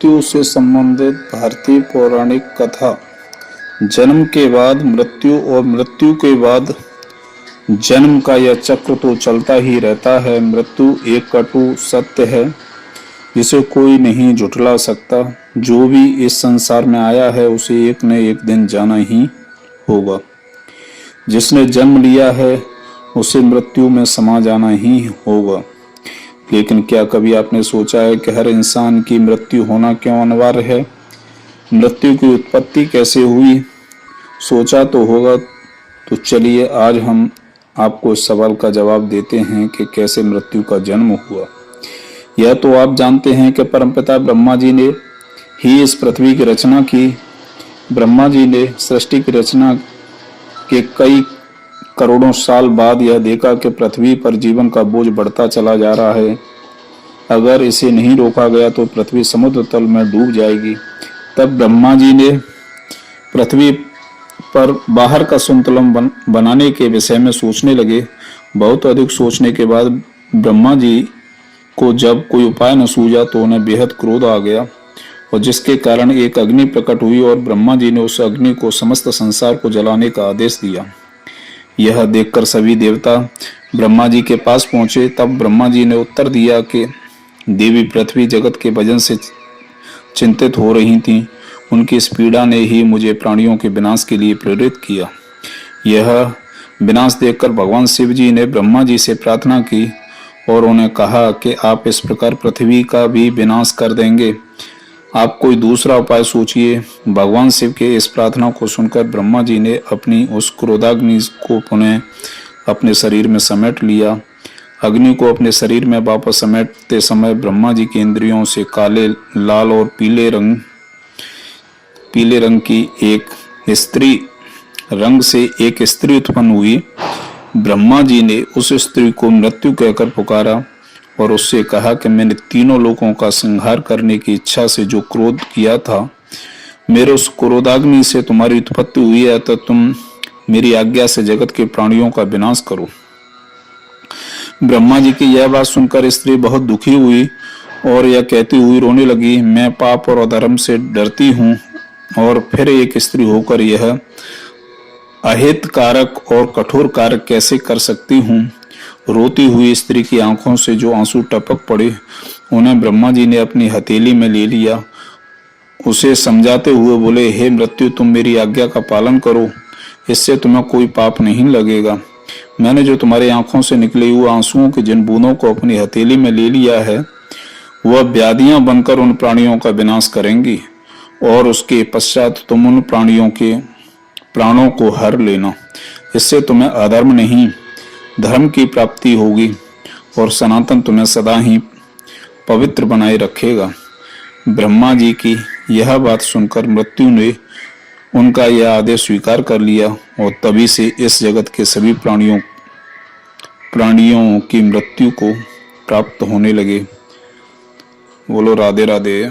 मृत्यु से संबंधित भारतीय पौराणिक कथा। जन्म के बाद मृत्यु और मृत्यु के बाद जन्म का यह चक्र तो चलता ही रहता है। मृत्यु एक कटु सत्य है जिसे कोई नहीं झुठला सकता। जो भी इस संसार में आया है उसे एक न एक दिन जाना ही होगा। जिसने जन्म लिया है उसे मृत्यु में समा जाना ही होगा। लेकिन क्या कभी आपने सोचा है कि हर इंसान की मृत्यु होना क्यों अनिवार्य है? मृत्यु की उत्पत्ति कैसे हुई? सोचा तो होगा। तो चलिए आज हम आपको इस सवाल का जवाब देते हैं कि कैसे मृत्यु का जन्म हुआ। यह तो आप जानते हैं कि परमपिता ब्रह्मा जी ने ही इस पृथ्वी की रचना की। ब्रह्मा जी ने सृष्टि की रचना के कई करोड़ों साल बाद यह देखा कि पृथ्वी पर जीवन का बोझ बढ़ता चला जा रहा है। अगर इसे नहीं रोका गया तो पृथ्वी समुद्र तल में डूब जाएगी। तब ब्रह्मा जी ने पृथ्वी पर बाहर का संतुलन बनाने के विषय में सोचने लगे। बहुत अधिक सोचने के बाद ब्रह्मा जी को जब कोई उपाय न सूझा तो उन्हें बेहद क्रोध आ गया और जिसके कारण एक अग्नि प्रकट हुई और ब्रह्मा जी ने उस अग्नि को समस्त संसार को जलाने का आदेश दिया। यह देखकर सभी देवता ब्रह्मा जी के पास पहुंचे। तब ब्रह्मा जी ने उत्तर दिया कि देवी पृथ्वी जगत के वजन से चिंतित हो रही थीं। उनकी इस पीड़ा ने ही मुझे प्राणियों के विनाश के लिए प्रेरित किया। यह विनाश देखकर भगवान शिव जी ने ब्रह्मा जी से प्रार्थना की और उन्हें कहा कि आप इस प्रकार पृथ्वी का भी विनाश कर देंगे। आप कोई दूसरा उपाय सोचिए। भगवान शिव के इस प्रार्थना को सुनकर ब्रह्मा जी ने अपनी उस क्रोधाग्नि को पुनः अपने शरीर में समेट लिया। अग्नि को अपने शरीर में वापस समेटते समय ब्रह्मा जी की इंद्रियों से काले, लाल और पीले रंग की एक स्त्री उत्पन्न हुई। ब्रह्मा जी ने उस स्त्री को मृत्यु कहकर पुकारा और उससे कहा कि मैंने तीनों लोगों का संहार करने की इच्छा से जो क्रोध किया था, मेरे उस क्रोधाग्नि से तुम्हारी उत्पत्ति हुई है, तो तुम मेरी आज्ञा से जगत के प्राणियों का विनाश करो। ब्रह्मा जी की यह बात सुनकर स्त्री बहुत दुखी हुई और यह कहती हुई रोने लगी, मैं पाप और अधर्म से डरती हूँ और फिर एक स्त्री होकर यह अहितकारक और कठोर कार्य कैसे कर सकती हूँ। रोती हुई स्त्री की आंखों से जो आंसू टपक पड़े उन्हें ब्रह्मा जी ने अपनी हथेली में ले लिया। उसे समझाते हुए बोले, हे मृत्यु, तुम मेरी आज्ञा का पालन करो, इससे तुम्हें कोई पाप नहीं लगेगा। मैंने जो तुम्हारी आंखों से निकले हुए आंसुओं की जिन बूंदों को अपनी हथेली में ले लिया है वह व्याधियां बनकर उन प्राणियों का विनाश करेंगी और उसके पश्चात तुम उन प्राणियों के प्राणों को हर लेना। इससे तुम्हें अधर्म नहीं धर्म की प्राप्ति होगी और सनातन तुम्हें सदा ही पवित्र बनाए रखेगा। ब्रह्मा जी की यह बात सुनकर मृत्यु ने उनका यह आदेश स्वीकार कर लिया और तभी से इस जगत के सभी प्राणियों की मृत्यु को प्राप्त होने लगे। बोलो राधे राधे।